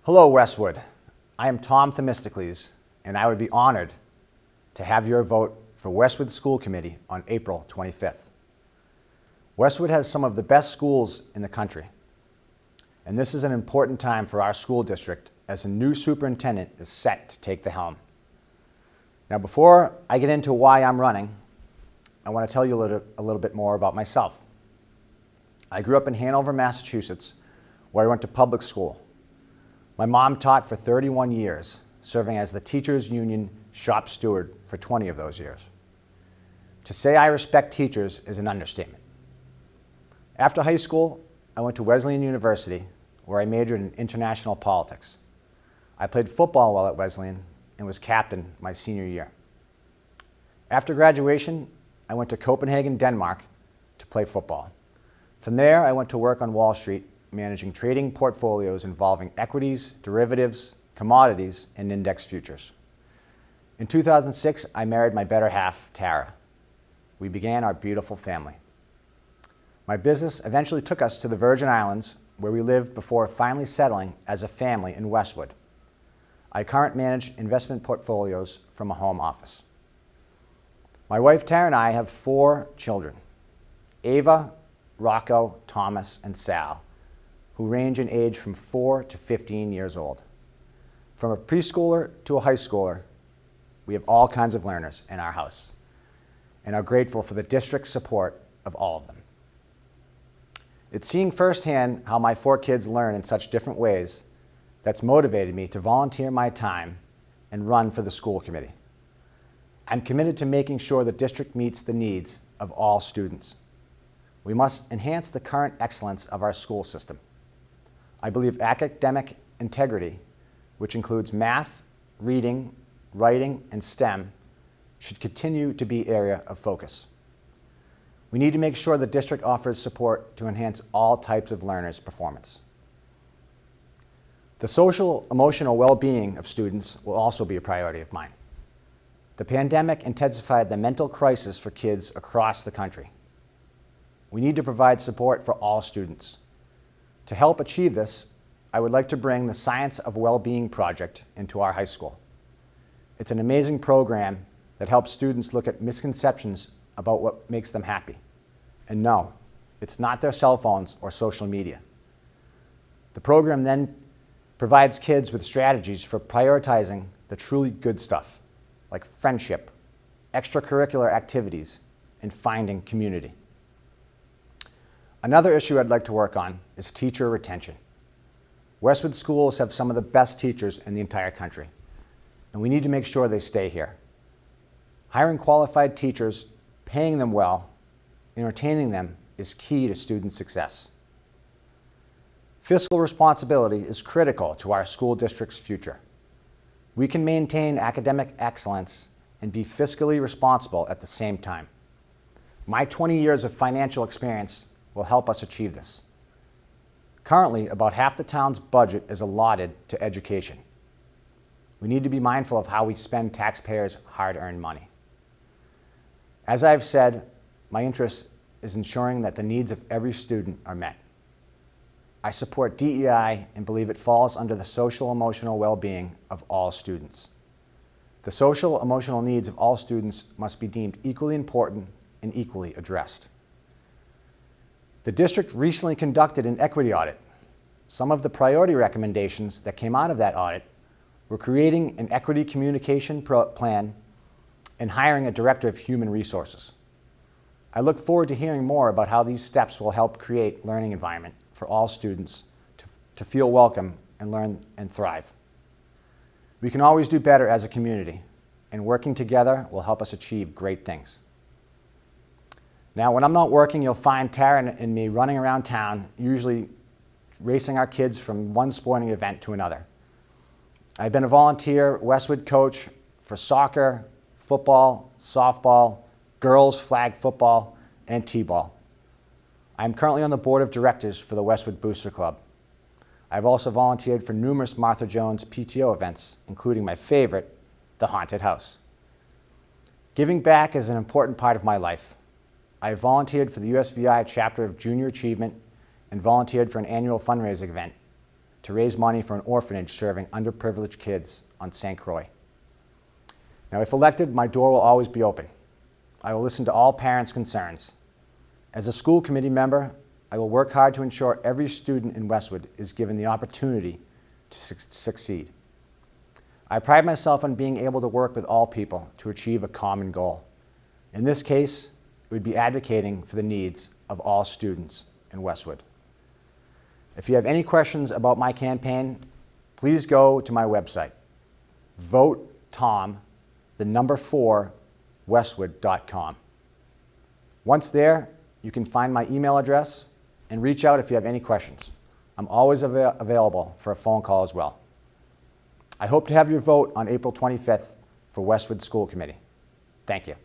Hello, Westwood. I am Tom Themistocles, and I would be honored to have your vote for Westwood School Committee on April 25th. Westwood has some of the best schools in the country, and this is an important time for our school district as a new superintendent is set to take the helm. Now, before I get into why I'm running, I want to tell you a little bit more about myself. I grew up in Hanover, Massachusetts, where I went to public school. My mom taught for 31 years, serving as the Teachers Union shop steward for 20 of those years. To say I respect teachers is an understatement. After high school, I went to Wesleyan University, where I majored in international politics. I played football while at Wesleyan and was captain my senior year. After graduation, I went to Copenhagen, Denmark to play football. From there, I went to work on Wall Street, managing trading portfolios involving equities, derivatives, commodities, and index futures. In 2006, I married my better half, Tara. We began our beautiful family. My business eventually took us to the Virgin Islands, where we lived before finally settling as a family in Westwood. I currently manage investment portfolios from a home office. My wife, Tara, and I have 4 children, Ava, Rocco, Thomas, and Sal, who range in age from 4 to 15 years old. From a preschooler to a high schooler, we have all kinds of learners in our house and are grateful for the district's support of all of them. It's seeing firsthand how my 4 kids learn in such different ways that's motivated me to volunteer my time and run for the school committee. I'm committed to making sure the district meets the needs of all students. We must enhance the current excellence of our school system. I believe academic integrity, which includes math, reading, writing, and STEM, should continue to be an area of focus. We need to make sure the district offers support to enhance all types of learners' performance. The social, emotional well-being of students will also be a priority of mine. The pandemic intensified the mental crisis for kids across the country. We need to provide support for all students. To help achieve this, I would like to bring the Science of Wellbeing project into our high school. It's an amazing program that helps students look at misconceptions about what makes them happy. And no, it's not their cell phones or social media. The program then provides kids with strategies for prioritizing the truly good stuff, like friendship, extracurricular activities, and finding community. Another issue I'd like to work on is teacher retention. Westwood schools have some of the best teachers in the entire country, and we need to make sure they stay here. Hiring qualified teachers, paying them well, and retaining them is key to student success. Fiscal responsibility is critical to our school district's future. We can maintain academic excellence and be fiscally responsible at the same time. My 20 years of financial experience will help us achieve this. Currently, about half the town's budget is allotted to education. We need to be mindful of how we spend taxpayers' hard-earned money. As I've said, my interest is ensuring that the needs of every student are met. I support DEI and believe it falls under the social-emotional well-being of all students. The social-emotional needs of all students must be deemed equally important and equally addressed. The district recently conducted an equity audit. Some of the priority recommendations that came out of that audit were creating an equity communication plan and hiring a director of human resources. I look forward to hearing more about how these steps will help create a learning environment for all students to feel welcome and learn and thrive. We can always do better as a community, and working together will help us achieve great things. Now, when I'm not working, you'll find Tara and me running around town, usually racing our kids from one sporting event to another. I've been a volunteer Westwood coach for soccer, football, softball, girls flag football, and t-ball. I'm currently on the board of directors for the Westwood Booster Club. I've also volunteered for numerous Martha Jones PTO events, including my favorite, the Haunted House. Giving back is an important part of my life. I have volunteered for the USVI chapter of Junior Achievement and volunteered for an annual fundraising event to raise money for an orphanage serving underprivileged kids on St. Croix. Now, if elected, my door will always be open. I will listen to all parents' concerns. As a school committee member, I will work hard to ensure every student in Westwood is given the opportunity to succeed. I pride myself on being able to work with all people to achieve a common goal. In this case, it would be advocating for the needs of all students in Westwood. If you have any questions about my campaign, please go to my website, votetom4westwood.com. Once there, you can find my email address and reach out if you have any questions. I'm always available for a phone call as well. I hope to have your vote on April 25th for Westwood School Committee. Thank you.